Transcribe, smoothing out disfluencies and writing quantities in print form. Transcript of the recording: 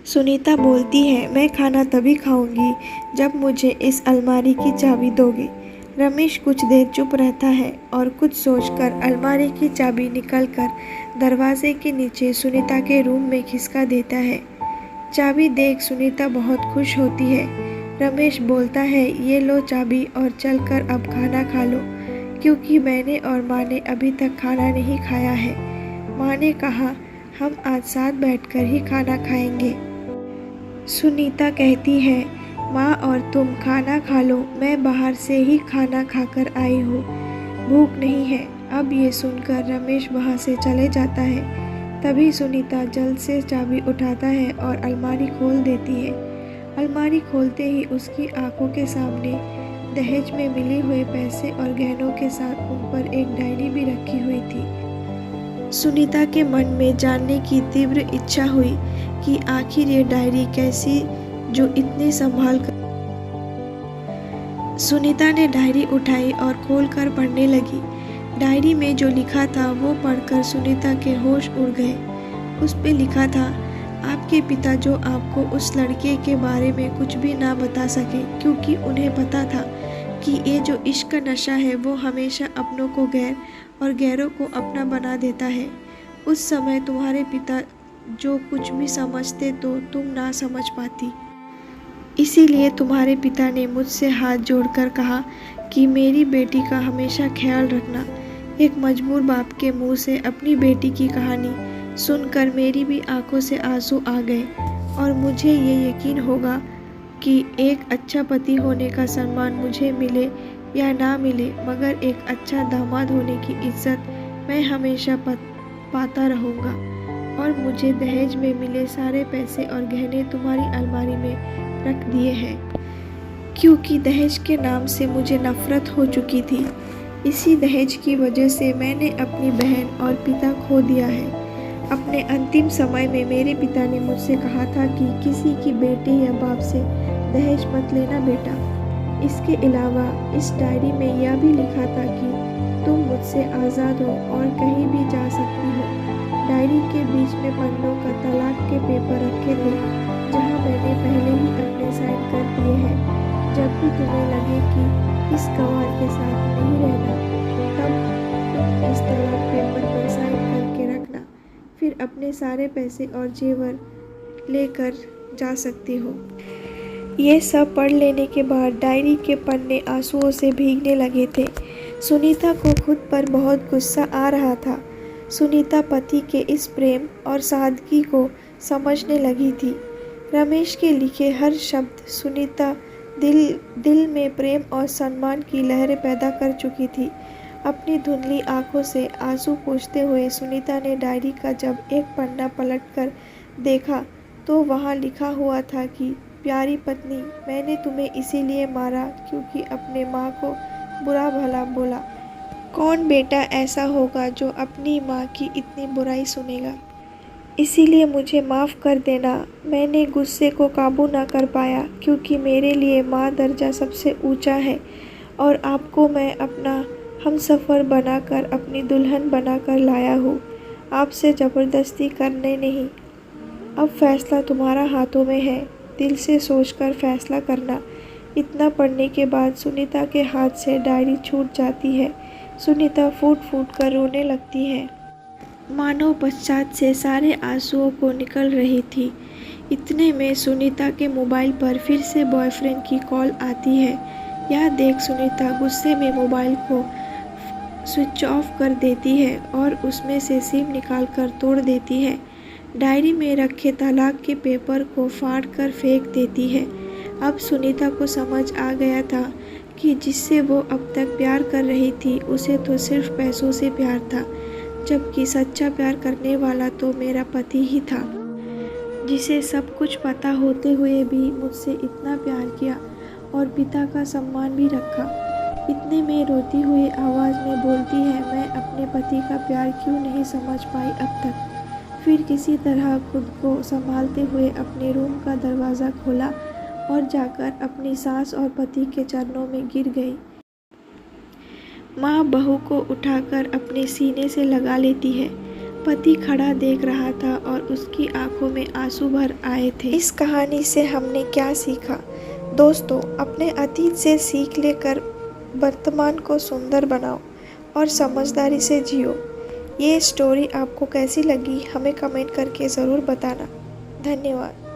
सुनीता बोलती है, मैं खाना तभी खाऊंगी जब मुझे इस अलमारी की चाबी दोगे। रमेश कुछ देर चुप रहता है और कुछ सोचकर अलमारी की चाबी निकालकर दरवाजे के नीचे सुनीता के रूम में खिसका देता है। चाबी देख सुनीता बहुत खुश होती है। रमेश बोलता है, ये लो चाबी और चलकर अब खाना खा लो, क्योंकि मैंने और माँ ने अभी तक खाना नहीं खाया है। माँ ने कहा, हम आज साथ बैठकर ही खाना खाएंगे। सुनीता कहती है, माँ और तुम खाना खा लो, मैं बाहर से ही खाना खाकर आई हूँ, भूख नहीं है। अब ये सुनकर रमेश वहाँ से चले जाता है। तभी सुनीता जल्द से चाबी उठाता है और अलमारी खोल देती है। अलमारी खोलते ही उसकी आंखों के सामने दहेज में मिले हुए पैसे और गहनों के साथ उन पर एक डायरी भी रखी हुई थी। सुनीता के मन में जानने की तीव्र इच्छा हुई कि आखिर ये डायरी कैसी जो इतनी संभाल कर। सुनीता ने डायरी उठाई और खोलकर पढ़ने लगी। डायरी में जो लिखा था वो पढ़कर सुनीता के होश उड़ गए। उस पे लिखा था, आपके पिता जो आपको उस लड़के के बारे में कुछ भी ना बता सके, क्योंकि उन्हें पता था कि ये जो इश्क का नशा है वो हमेशा अपनों को गैर और गैरों को अपना बना देता है। उस समय तुम्हारे पिता जो कुछ भी समझते तो तुम ना समझ पाती। इसीलिए तुम्हारे पिता ने मुझसे हाथ जोड़कर कहा कि मेरी बेटी का हमेशा ख्याल रखना। एक मजबूर बाप के मुंह से अपनी बेटी की कहानी सुनकर मेरी भी आंखों से आंसू आ गए और मुझे ये यकीन होगा कि एक अच्छा पति होने का सम्मान मुझे मिले या ना मिले, मगर एक अच्छा दामाद होने की इज्जत मैं हमेशा पाता रहूँगा। और मुझे दहेज में मिले सारे पैसे और गहने तुम्हारी अलमारी में रख दिए हैं, क्योंकि दहेज के नाम से मुझे नफरत हो चुकी थी। इसी दहेज की वजह से मैंने अपनी बहन और पिता खो दिया है। अपने अंतिम समय में मेरे पिता ने मुझसे कहा था कि किसी की बेटे या बाप से दहेज मत लेना बेटा। इसके अलावा इस डायरी में यह भी लिखा था कि तुम मुझसे आज़ाद हो और कहीं भी जा सकती हो। डायरी के बीच में पन्नों का तलाक के पेपर रखे थे, जहां मैंने पहले ही अपने साइन कर दिए हैं। जब भी तुम्हें लगे कि इस गवार के साथ नहीं रहना, तब तुम इस तलाक पेपर पर साइन करके रखना, फिर अपने सारे पैसे और जेवर लेकर जा सकती हो। ये सब पढ़ लेने के बाद डायरी के पन्ने आंसुओं से भीगने लगे थे। सुनीता को खुद पर बहुत गुस्सा आ रहा था। सुनीता पति के इस प्रेम और सादगी को समझने लगी थी। रमेश के लिखे हर शब्द सुनीता दिल में प्रेम और सम्मान की लहरें पैदा कर चुकी थी। अपनी धुंधली आंखों से आंसू पोंछते हुए सुनीता ने डायरी का जब एक पन्ना पलटकर देखा तो वहाँ लिखा हुआ था कि प्यारी पत्नी, मैंने तुम्हें इसीलिए मारा क्योंकि अपने माँ को बुरा भला बोला। कौन बेटा ऐसा होगा जो अपनी माँ की इतनी बुराई सुनेगा। इसीलिए मुझे माफ़ कर देना। मैंने गुस्से को काबू ना कर पाया, क्योंकि मेरे लिए माँ दर्जा सबसे ऊंचा है और आपको मैं अपना हमसफ़र बनाकर, अपनी दुल्हन बनाकर लाया हूँ, आपसे ज़बरदस्ती करने नहीं। अब फैसला तुम्हारा हाथों में है, दिल से सोचकर फैसला करना। इतना पढ़ने के बाद सुनीता के हाथ से डायरी छूट जाती है। सुनीता फूट फूट कर रोने लगती है, मानो पश्चात से सारे आंसुओं को निकल रही थी। इतने में सुनीता के मोबाइल पर फिर से बॉयफ्रेंड की कॉल आती है। यह देख सुनीता गुस्से में मोबाइल को स्विच ऑफ कर देती है और उसमें से सिम निकालकर तोड़ देती है। डायरी में रखे तलाक के पेपर को फाड़ कर फेंक देती है। अब सुनीता को समझ आ गया था कि जिससे वो अब तक प्यार कर रही थी उसे तो सिर्फ पैसों से प्यार था, जबकि सच्चा प्यार करने वाला तो मेरा पति ही था, जिसे सब कुछ पता होते हुए भी मुझसे इतना प्यार किया और पिता का सम्मान भी रखा। इतने में रोती हुई आवाज़ में बोलती है, मैं अपने पति का प्यार क्यों नहीं समझ पाई अब तक। फिर किसी तरह खुद को संभालते हुए अपने रूम का दरवाज़ा खोला और जाकर अपनी सास और पति के चरणों में गिर गई। माँ बहू को उठाकर अपने सीने से लगा लेती है। पति खड़ा देख रहा था और उसकी आंखों में आंसू भर आए थे। इस कहानी से हमने क्या सीखा? दोस्तों, अपने अतीत से सीख लेकर वर्तमान को सुंदर बनाओ और समझदारी से जियो। ये स्टोरी आपको कैसी लगी हमें कमेंट करके ज़रूर बताना। धन्यवाद।